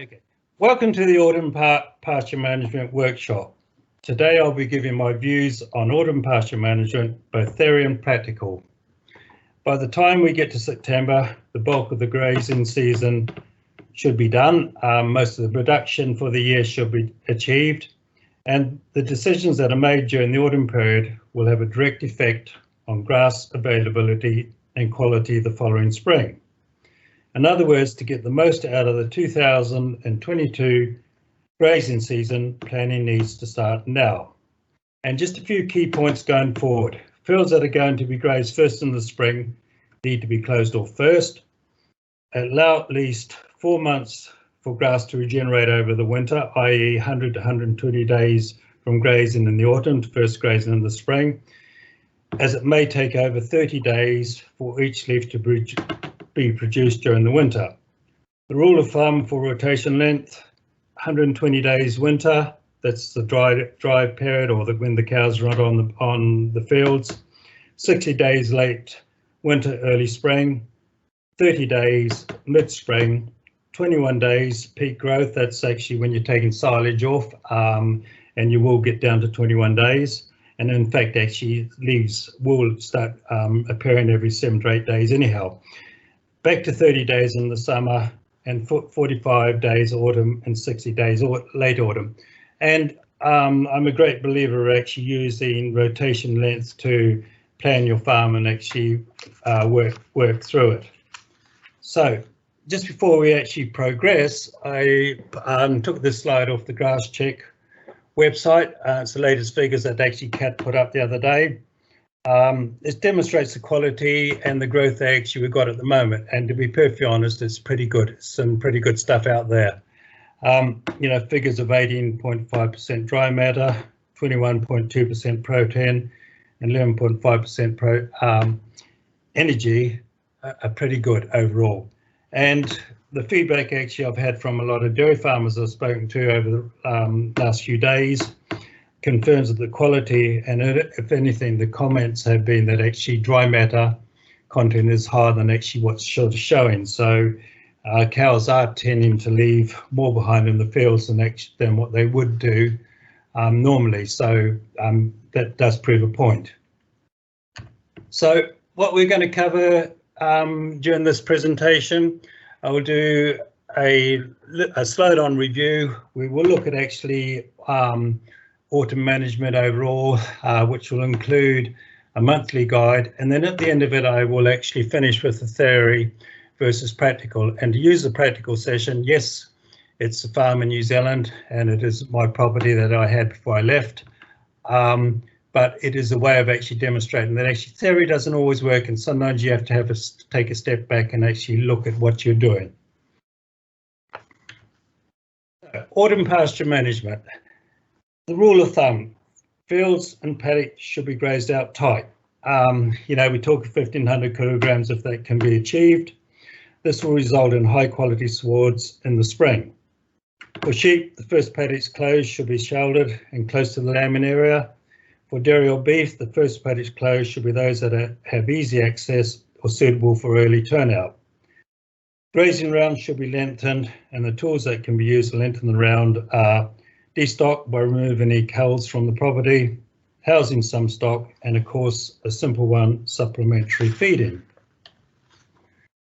Okay, welcome to the Autumn Pasture Management Workshop. Today I'll be giving my views on autumn pasture management, both theory and practical. By the time we get to September, the bulk of the grazing season should be done. Most of the production for the year should be achieved, and the decisions that are made during the autumn period will have a direct effect on grass availability and quality the following spring. In other words, to get the most out of the 2022 grazing season, planning needs to start now. And just a few key points going forward. Fields that are going to be grazed first in the spring need to be closed off first. Allow at least 4 months for grass to regenerate over the winter, i.e. 100 to 120 days from grazing in the autumn to first grazing in the spring, as it may take over 30 days for each leaf to be produced during the winter. The rule of thumb for rotation length, 120 days winter, that's the dry period, or when the cows are not on the fields. 60 days late winter, early spring. 30 days mid-spring. 21 days peak growth, that's actually when you're taking silage off, and you will get down to 21 days. And in fact, actually leaves will start appearing every 7 to 8 days anyhow. Back to 30 days in the summer, and 45 days autumn, and 60 days late autumn. And I'm a great believer of actually using rotation lengths to plan your farm and actually work through it. So just before we actually progress, I took this slide off the GrassCheck website. It's the latest figures that actually Kat put up the other day. It demonstrates the quality and the growth that actually we've got at the moment, and to be perfectly honest, it's pretty good. Some pretty good stuff out there. You know, figures of 18.5% dry matter, 21.2% protein, and 11.5% energy are pretty good overall. And the feedback actually I've had from a lot of dairy farmers I've spoken to over the last few days confirms that the quality, and if anything, the comments have been that actually dry matter content is higher than actually what's showing. So cows are tending to leave more behind in the fields than what they would do normally. So that does prove a point. So what we're going to cover during this presentation, I will do a slowed-on review. We will look at actually autumn management overall, which will include a monthly guide, and then at the end of it I will actually finish with the theory versus practical. And to use the practical session, yes, it's a farm in New Zealand and it is my property that I had before I left, but it is a way of actually demonstrating that actually theory doesn't always work, and sometimes you have to take a step back and actually look at what you're doing. Autumn pasture management. The rule of thumb, fields and paddocks should be grazed out tight. You know, we talk 1,500 kilograms if that can be achieved. This will result in high quality swards in the spring. For sheep, the first paddocks closed should be sheltered and close to the lambing area. For dairy or beef, the first paddocks closed should be those that have easy access or suitable for early turnout. Grazing rounds should be lengthened, and the tools that can be used to lengthen the round are destock by removing any culls from the property, housing some stock, and of course a simple one, supplementary feeding.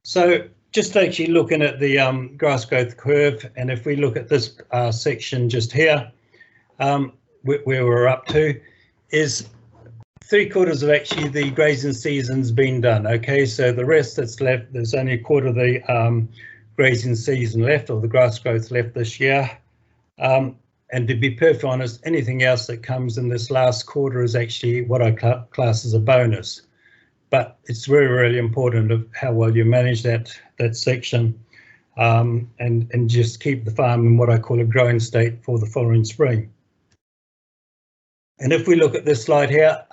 So just actually looking at the grass growth curve, and if we look at this section just here, where we're up to is 3/4 of actually the grazing season's been done. Okay, so the rest that's left, there's only 1/4 of the grazing season left, or the grass growth left this year. And to be perfectly honest, anything else that comes in this last quarter is actually what I class as a bonus. But it's really, really important of how well you manage that section, and just keep the farm in what I call a growing state for the following spring. And if we look at this slide here,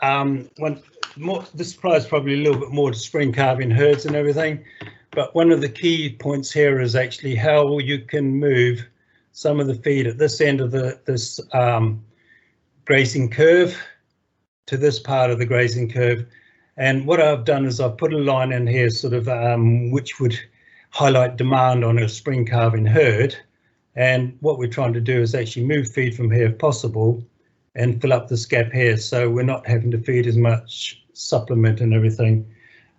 this applies probably a little bit more to spring calving herds and everything, but one of the key points here is actually how you can move some of the feed at this end of this grazing curve to this part of the grazing curve. And what I've done is I've put a line in here sort of which would highlight demand on a spring calving herd, And what we're trying to do is actually move feed from here if possible and fill up this gap here, so we're not having to feed as much supplement and everything.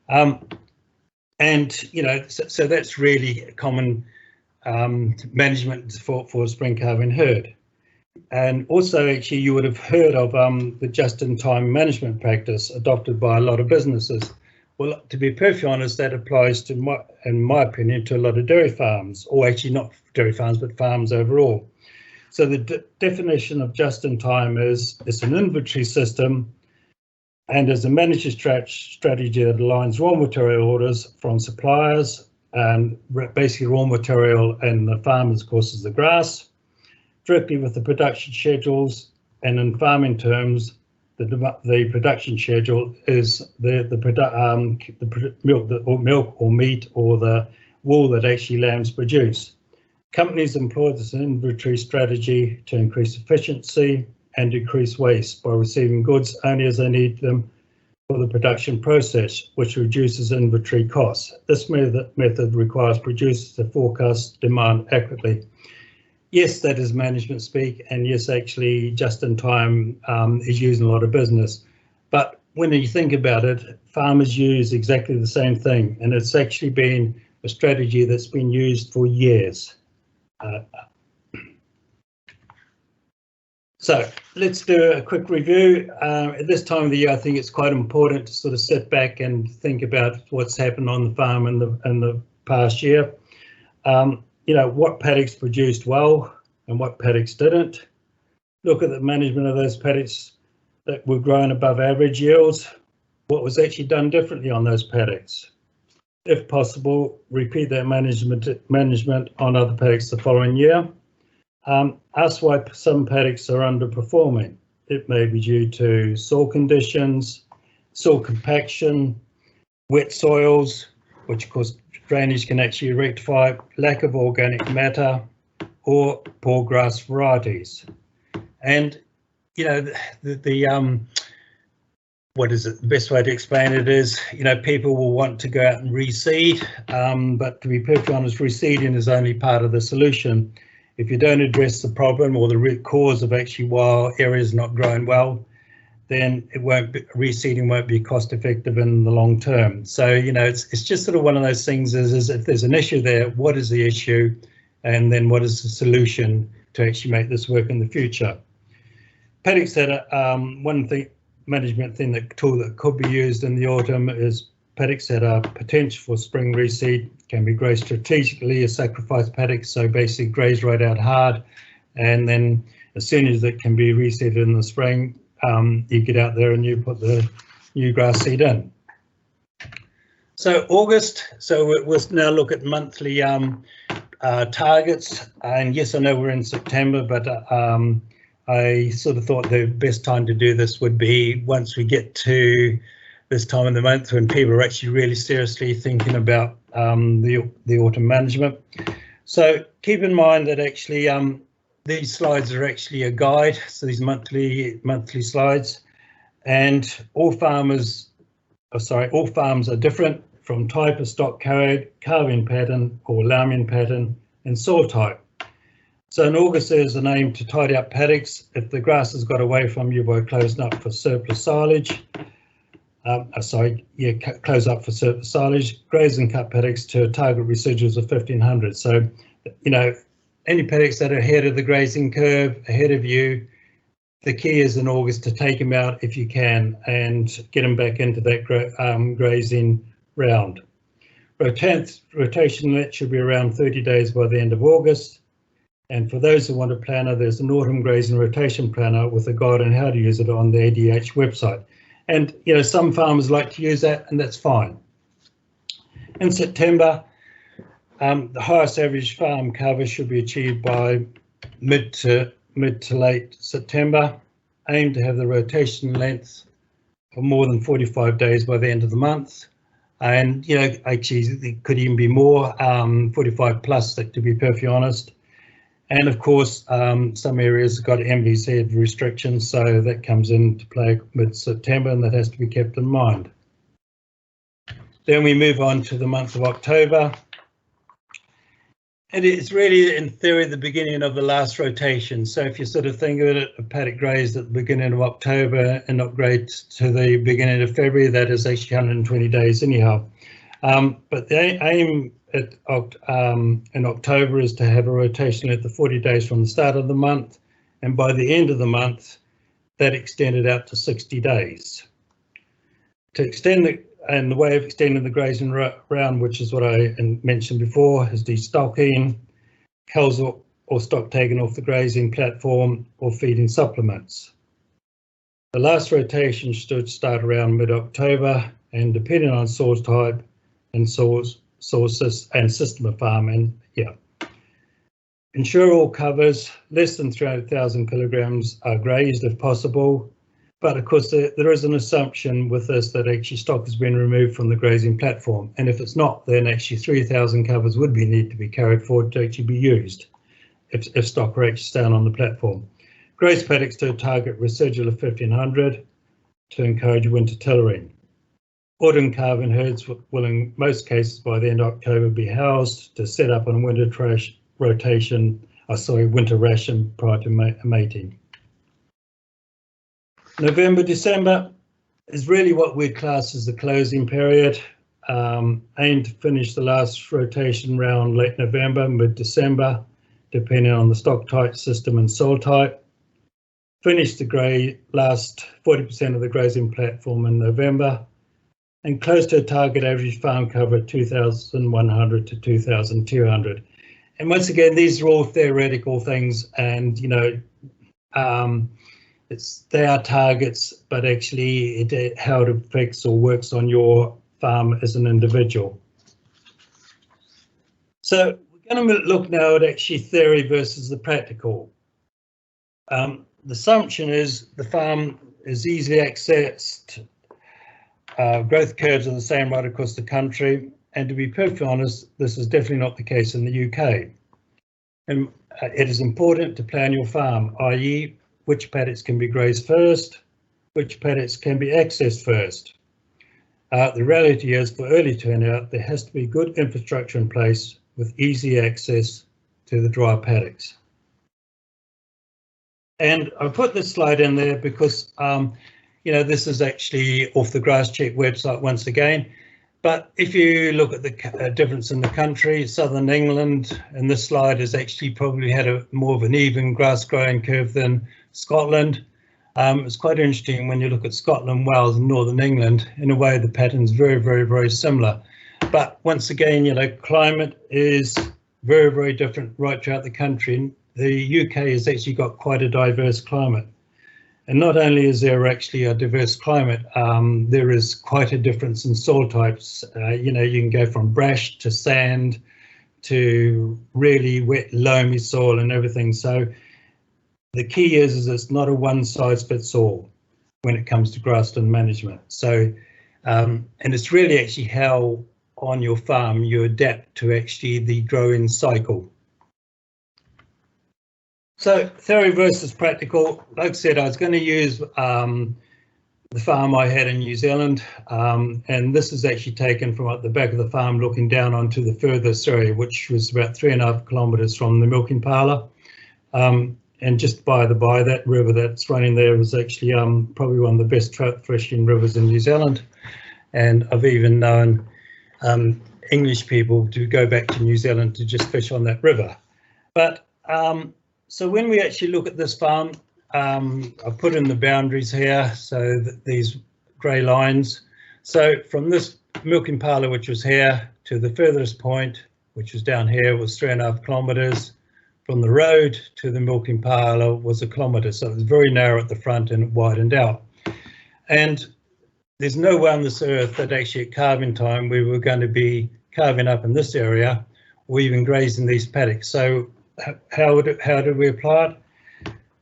And you know, so that's really a common management for spring calving herd. And also, actually, you would have heard of the just-in-time management practice adopted by a lot of businesses. Well, to be perfectly honest, that applies to, in my opinion, to a lot of dairy farms, or actually not dairy farms, but farms overall. So the definition of just-in-time is it's an inventory system and as a management strategy that aligns raw material orders from suppliers and basically raw material and the farmers, of course, is the grass, directly with the production schedules. And in farming terms, the production schedule is the milk or meat or the wool that actually lambs produce. Companies employ this inventory strategy to increase efficiency and decrease waste by receiving goods only as they need them for the production process, which reduces inventory costs. This method requires producers to forecast demand accurately. Yes, that is management speak, and yes, actually, just in time is used in a lot of business. But when you think about it, farmers use exactly the same thing, and it's actually been a strategy that's been used for years. So let's do a quick review. At this time of the year, I think it's quite important to sort of sit back and think about what's happened on the farm in the past year. You know, what paddocks produced well and what paddocks didn't. Look at the management of those paddocks that were growing above average yields. What was actually done differently on those paddocks? If possible, repeat that management on other paddocks the following year. Ask why some paddocks are underperforming. It may be due to soil conditions, soil compaction, wet soils, which of course drainage can actually rectify, lack of organic matter, or poor grass varieties. And you know, the best way to explain it is, you know, people will want to go out and reseed, but to be perfectly honest, reseeding is only part of the solution. If you don't address the problem or the root cause of actually why areas not growing well, then reseeding won't be cost effective in the long term. So, you know, it's just sort of one of those things is if there's an issue there, what is the issue? And then what is the solution to actually make this work in the future? Paddocks that one thing, management tool that could be used in the autumn is paddocks that are potential for spring reseed can be grazed strategically as sacrifice paddocks. So basically graze right out hard. And then as soon as it can be reseeded in the spring, you get out there and you put the new grass seed in. So August, so we'll now look at monthly targets. And yes, I know we're in September, but I sort of thought the best time to do this would be once we get to this time of the month when people are actually really seriously thinking about the autumn management. So keep in mind that actually these slides are actually a guide, so these monthly slides, and all farms are different from type of stock calving pattern or lambing pattern and soil type. So in August there's an aim to tidy up paddocks if the grass has got away from you by closing up for surplus silage. Close up for surplus silage, graze and cut paddocks to target residuals of 1500. So, you know, any paddocks that are ahead of the grazing curve, ahead of you, the key is in August to take them out if you can and get them back into that grazing round. Rotation net should be around 30 days by the end of August. And for those who want a planner, there's an autumn grazing rotation planner with a guide on how to use it on the ADH website. And you know, some farmers like to use that, and that's fine. In September, the highest average farm cover should be achieved by mid to late September. Aim to have the rotation length of more than 45 days by the end of the month. And you know, actually it could even be more, 45 plus, to be perfectly honest. And of course, some areas have got MVZ restrictions, so that comes into play mid-September, and that has to be kept in mind. Then we move on to the month of October. And it's really, in theory, the beginning of the last rotation. So if you sort of think of it, a paddock grazed at the beginning of October and not grazed to the beginning of February, that is actually 120 days anyhow. But the aim in October is to have a rotation at the 40 days from the start of the month, and by the end of the month, that extended out to 60 days. To extend and the way of extending the grazing round, which is what I mentioned before, is destocking, culls or stock taken off the grazing platform, or feeding supplements. The last rotation should start around mid-October, and depending on soil type and sources and system of farm, and ensure all covers less than 300,000 kilograms are grazed if possible. But of course, there is an assumption with this that actually stock has been removed from the grazing platform, and if it's not, then actually 3,000 covers would need to be carried forward to actually be used if stock are actually staying on the platform. Graze paddocks to a target residual of 1,500 to encourage winter tillering. Autumn calving herds will in most cases by the end of October be housed to set up on winter winter ration prior to mating. November, December is really what we'd class as the closing period. Aim to finish the last rotation round late November, mid-December, depending on the stock type, system and soil type. Finish the last 40% of the grazing platform in November, and close to a target average farm cover of 2,100 to 2,200. And once again, these are all theoretical things, and they are targets, but actually how it affects or works on your farm as an individual. So we're going to look now at actually theory versus the practical. The assumption is the farm is easily accessed. Growth curves are the same right across the country, and to be perfectly honest, this is definitely not the case in the UK. And it is important to plan your farm, i.e. which paddocks can be grazed first, which paddocks can be accessed first. The reality is, for early turnout, there has to be good infrastructure in place with easy access to the dry paddocks. And I put this slide in there because, this is actually off the GrassCheck website once again. But if you look at the difference in the country, southern England, and this slide has actually probably had more of an even grass growing curve than Scotland. It's quite interesting when you look at Scotland, Wales and Northern England. In a way, the pattern's very, very, very similar. But once again, climate is very, very different right throughout the country. The UK has actually got quite a diverse climate. And not only is there actually a diverse climate, there is quite a difference in soil types. You can go from brash to sand to really wet, loamy soil and everything. So the key is it's not a one size fits all when it comes to grassland management. So, and it's really actually how on your farm you adapt to actually the growing cycle. So theory versus practical. Like I said, I was going to use the farm I had in New Zealand, and this is actually taken from at the back of the farm looking down onto the furthest area, which was about 3.5 kilometres from the milking parlour. And just by that river that's running there was actually probably one of the best trout fishing rivers in New Zealand. And I've even known English people to go back to New Zealand to just fish on that river. But so when we actually look at this farm, I've put in the boundaries here, so that these grey lines. So from this milking parlour, which was here, to the furthest point, which was down here, was 3.5 kilometres. From the road to the milking parlour was 1 kilometre, so it was very narrow at the front and it widened out. And there's no way on this earth that actually at calving time we were going to be calving up in this area or even grazing these paddocks. So how did we apply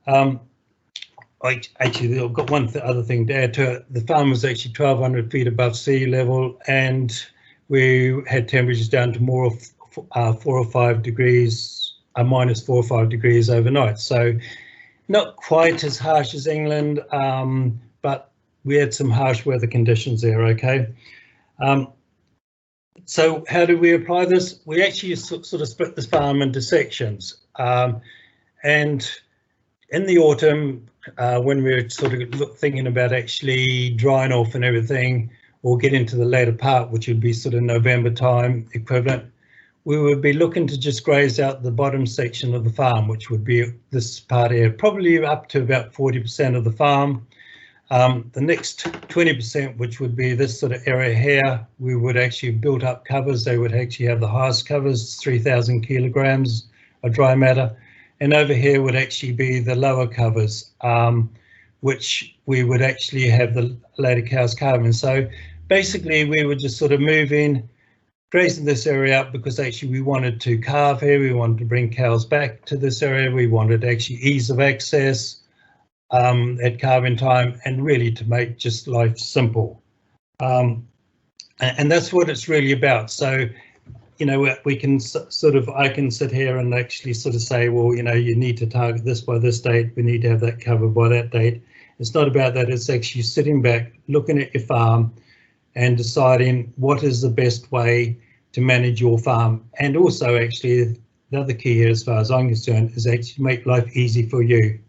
it? Actually, I've got one other thing to add to it. The farm was actually 1,200 feet above sea level, and we had temperatures down to more of 4 or 5 degrees, minus 4 or 5 degrees overnight. So not quite as harsh as England, but we had some harsh weather conditions there. Okay. So how do we apply this? We actually sort of split this farm into sections, and in the autumn, when we're sort of thinking about actually drying off and everything, or get into the later part, which would be sort of November time equivalent, we would be looking to just graze out the bottom section of the farm, which would be this part here, probably up to about 40% of the farm. The next 20%, which would be this sort of area here, we would actually build up covers. They would actually have the highest covers, 3,000 kilograms of dry matter. And over here would actually be the lower covers, which we would actually have the later cows calving. So basically we would just sort of move in, grazing this area up because actually we wanted to calve here. We wanted to bring cows back to this area. We wanted actually ease of access at calving time, and really to make just life simple. And that's what it's really about. So, you know, we can sort of, I can sit here and actually sort of say, well, you know, you need to target this by this date. We need to have that covered by that date. It's not about that. It's actually sitting back, looking at your farm and deciding what is the best way to manage your farm. And also actually the other key here, as far as I'm concerned, is actually make life easy for you,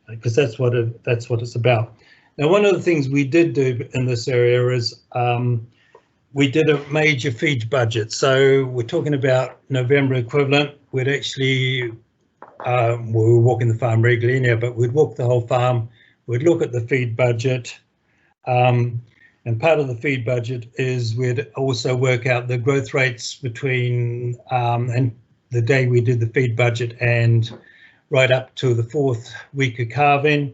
because that's what it's about. Now, one of the things we did do in this area is we did a major feed budget. So we're talking about November equivalent. We'd actually, we were walking the farm regularly now, but we'd walk the whole farm. We'd look at the feed budget. And part of the feed budget is we'd also work out the growth rates between and the day we did the feed budget and right up to the 4th week of calving.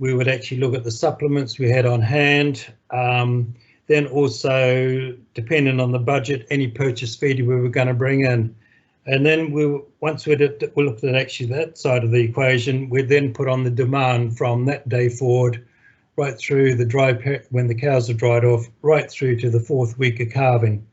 We would actually look at the supplements we had on hand. Then also, depending on the budget, any purchase feed we were going to bring in. And then once we looked at actually that side of the equation, we'd then put on the demand from that day forward, right through the when the cows are dried off, right through to the 4th week of calving.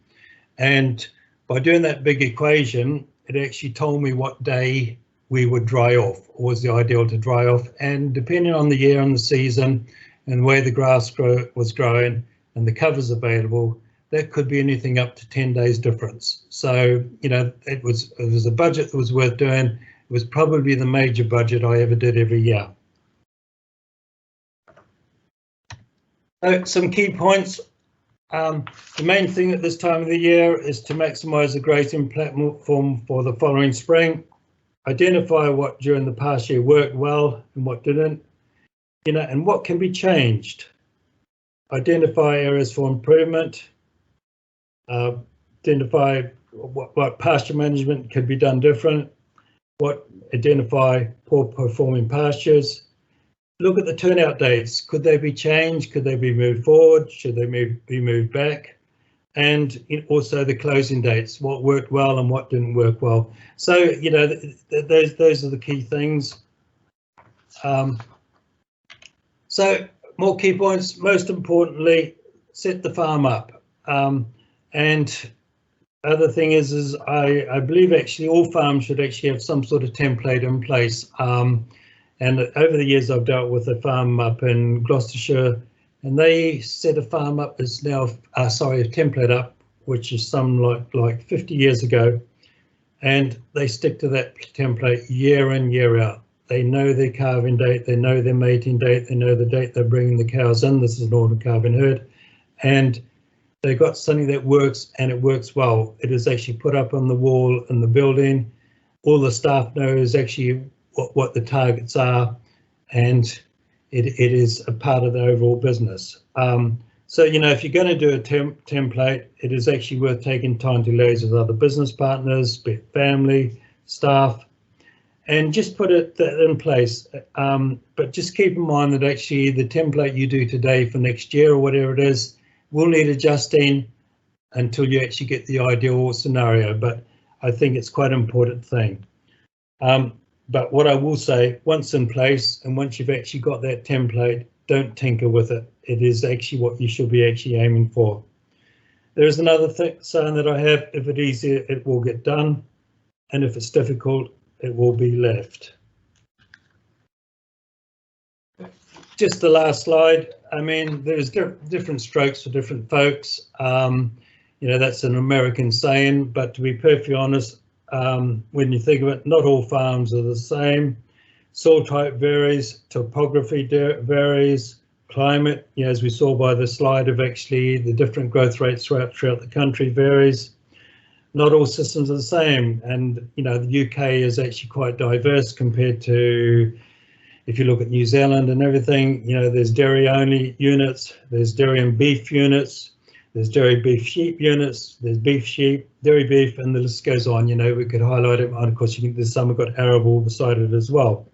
And by doing that big equation, it actually told me what day we would dry off, or was the ideal to dry off. And depending on the year and the season and the way the grass was growing and the covers available, that could be anything up to 10 days difference. So, you know, it was a budget that was worth doing. It was probably the major budget I ever did every year. Some key points. The main thing at this time of the year is to maximise the grazing platform for the following spring. Identify what during the past year worked well and what didn't, you know, and what can be changed. Identify areas for improvement. Identify what pasture management could be done different. Identify poor performing pastures. Look at the turnout dates. Could they be changed? Could they be moved forward? Should they be moved back? And also the closing dates, what worked well and what didn't work well. So, you know, those are the key things. So more key points. Most importantly, set the farm up. And other thing is I believe actually all farms should actually have some sort of template in place. And over the years, I've dealt with a farm up in Gloucestershire, and they set a farm up as now, a template up, which is some like 50 years ago, and they stick to that template year in, year out. They know their calving date, they know their mating date, they know the date they're bringing the cows in. This is an autumn calving herd, and they've got something that works, and it works well. It is actually put up on the wall in the building. All the staff knows actually what the targets are, and it is a part of the overall business. So, you know, if you're going to do a template, it is actually worth taking time to liaise with other business partners, be it family, staff, and just put it in place. But just keep in mind that actually the template you do today for next year or whatever it is will need adjusting until you actually get the ideal scenario. But I think it's quite an important thing. But what I will say, once in place and once you've actually got that template, don't tinker with it. It is actually what you should be actually aiming for. There is another saying that I have: if it's easier, it will get done, and if it's difficult, it will be left. Just the last slide. I mean, there's different strokes for different folks. You know, that's an American saying, but to be perfectly honest, when you think of it, not all farms are the same. Soil type varies, topography varies, climate, you know, as we saw by the slide of actually the different growth rates throughout the country varies. Not all systems are the same, and you know, the UK is actually quite diverse compared to, if you look at New Zealand and everything. You know, there's dairy only units, there's dairy and beef units, there's dairy beef sheep units, there's beef sheep, dairy beef, and the list goes on. You know, we could highlight it, and of course there's some have got arable beside it as well.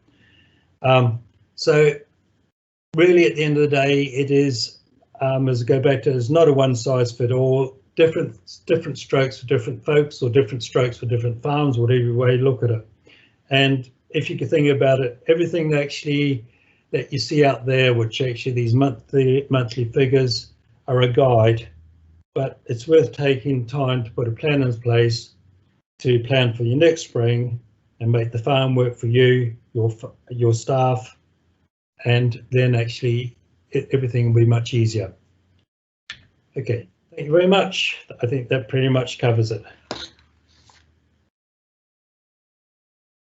So really at the end of the day, it is, as I go back to, it's not a one size fit all. Different strokes for different folks, or different strokes for different farms, whatever way you look at it. And if you can think about it, everything that you see out there, which actually these monthly figures are a guide, but it's worth taking time to put a plan in place to plan for your next spring and make the farm work for you, your staff, and then actually everything will be much easier. Okay, thank you very much. I think that pretty much covers it.